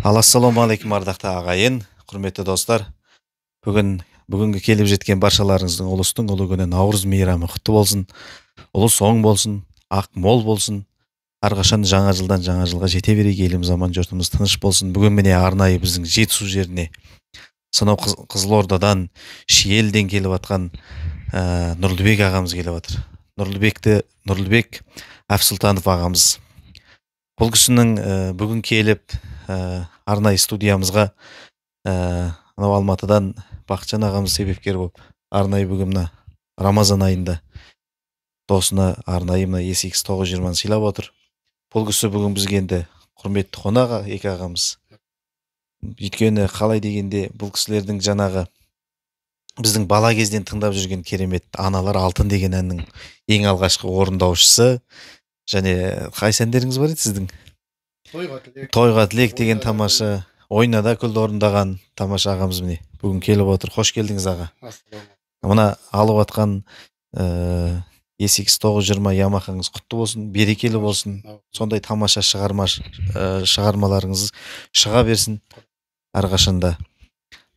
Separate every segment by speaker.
Speaker 1: Ассаламу алейкум ардақты ағайын, құрметті достар. Бүгінгі келіп жеткен баршаларыңыздың ұлыстың ұлы күні Наурыз мейрамы құтты болсын. Ұлыс оң болсын, ақ мол болсын. Әрқашан жаңа жылдан жаңа жылға жете берейік, еліміз аман, жұртымыз тыныш болсын. Бүгін міне арнайы біздің Жетісу жеріне сонау Қызылордадан, Шиелден келіп атқан Нұрлыбек ағамыз келіп атыр. Нұрлыбек Әбсұлтанов ағамыз. Бұл кісінің бүгін келіп арнайы студиямызға анау Алматыдан Бақытжан ағамыз себепкер болып, арнайы бүгін Рамазан айында досына арнайы SX 920 сыйлап отыр. Бұл кісі бүгін бізге енді құрметті қонақ екі ағамыз. Өйткені қалай дегенде бұл кісілердің жаңағы біздің бала кезден тыңдап жүрген керемет Аналар алтын деген әннің ең алғашқы орындаушысы. Және қайсы әндеріңіз бар еді сіздің? Тойға тілек деген тамаша, ойнада күлді орындаған тамаша ағамыз міне бүгін келіп отыр. Қош келдіңіз аға. Мына алып атқан SX 920 Ямахаңыз құтты болсын, берекелі болсын. Сондай тамаша шығармаларыңыз шыға берсін әрқашанда.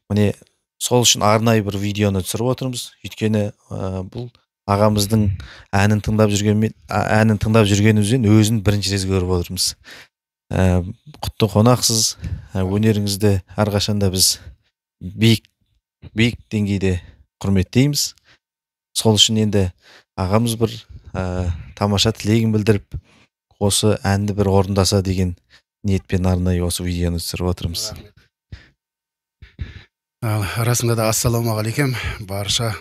Speaker 1: Міне сол үшін арнайы бір видеоны түсіріп отырмыз. Өйткені бұл ағамыздың әнін тыңдап жүргенімізден өзін бірінші рет көріп отырмыз. Құтты қонақсыз, өнеріңізді әрқашанда біз биік деңгейде құрметтейміз. Сол үшін енді ағамыз бір тамаша тілегін білдіріп, осы әнді бір орындаса деген ниетпен арнайы осы видеоны түсіріп отырмыз.
Speaker 2: Расында да ассаламу алейкум барша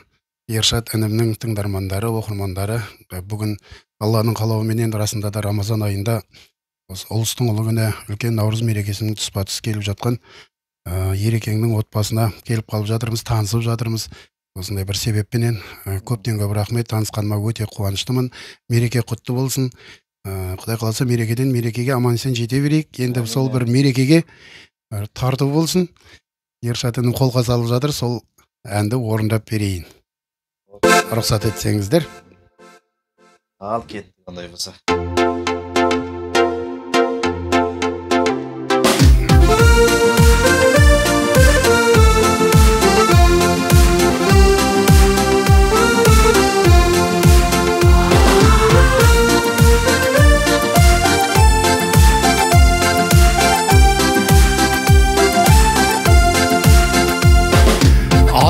Speaker 2: Ершат інімнің тыңдармандары, оқырмандары. Бүгін Алланың қалауыменен расында да Рамазан айында ұлыстың ұлы күні үлкен Наурыз мерекесінің тұспа-тұс келіп жатқан Ерекеңнің отбасына келіп қалып жатырмыз, танысып жатырмыз. Осындай бір себеппенен көптен көп рахмет, танысқаныма өте қуаныштымын. Мереке құтты болсын. Құдай қаласа мерекеден мерекеге аман-есен жете берейік. Енді сол бір мерекеге тарту болсын. Ершатының қолға салып жатыр, сол әнді орындап берейін. Рұқсат етсеңіздер.
Speaker 1: Ал кетті қандай болса.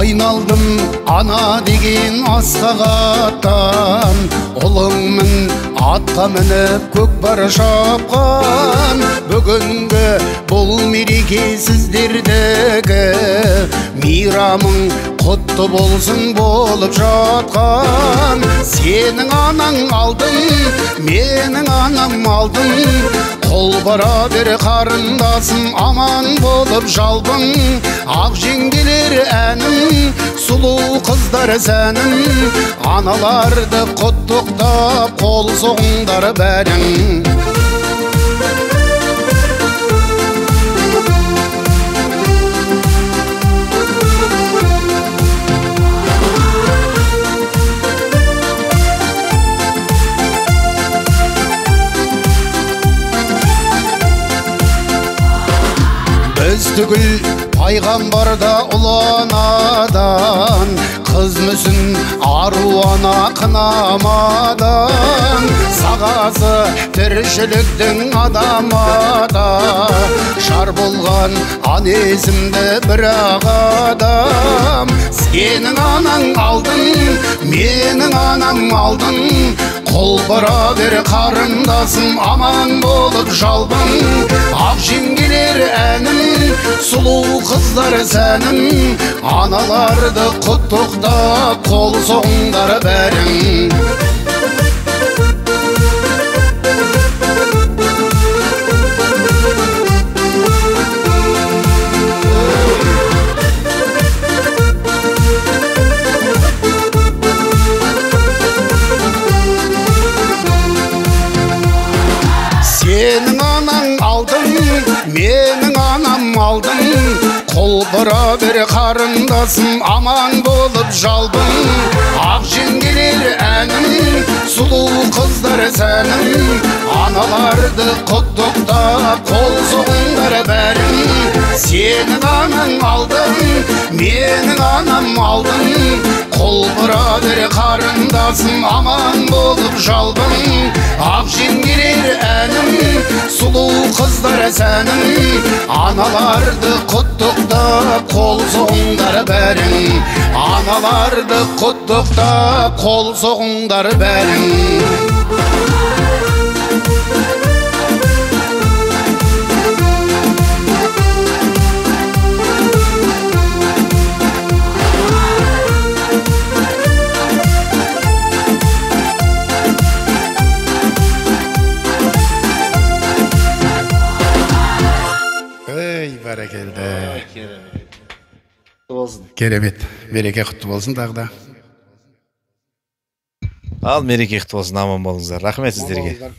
Speaker 2: Айналдым ана деген асқағаттан, ұлыңмын атқа мініп көкпар шапқан. Бүгінгі бұл мереке сіздердегі, мейрамың құтты болсын болып жатқан. Сенің анаң алдың, менің анам алдың, қол бара бер қарындасым, аман болып жалбың. Ақ жеңгелер әнім, сұлу қыздар сәнім, аналарды құттықтап қол соғыңдар бәрің. Біз түгіл пайғамбарда ұланадан, қыз мүсін ару ана қынамадан. Сағасы тіршіліктің адамада, шар болған ан есімді бір ағадам. Сенің анаң алдың, менің анам алдың, қол бара бер қарындасым, аман болып жалбың. Ақ жеңгелер әнім, сұлу қыздар сәнім, аналарды құттықтап қол соғыңдар бәрің. Сенің анаң алдың, менің анам алдың, қол бұра бер қарындасым, аман болып жалбың. Ақ жеңгелер әнім, сұлу қыздар сәнім, аналарды құттықтап қол соғыңдар бәрін. Сенің анаң алдың, менің анам алдың. Құлпыра бер қарындасым, аман болып жалбың. Ақ жеңгелер әнім, сұлу қыздар сәнім. Аналарды құттықтап, қол соғыңдар бәрің. Аналарды құттықтап, қол соғыңдар бәрің. Бәрекелді. Керемет. Мереке құтты болсын тағы да.
Speaker 1: Ал мереке құтты болсын, аман болыңыздар. Рахмет сіздерге.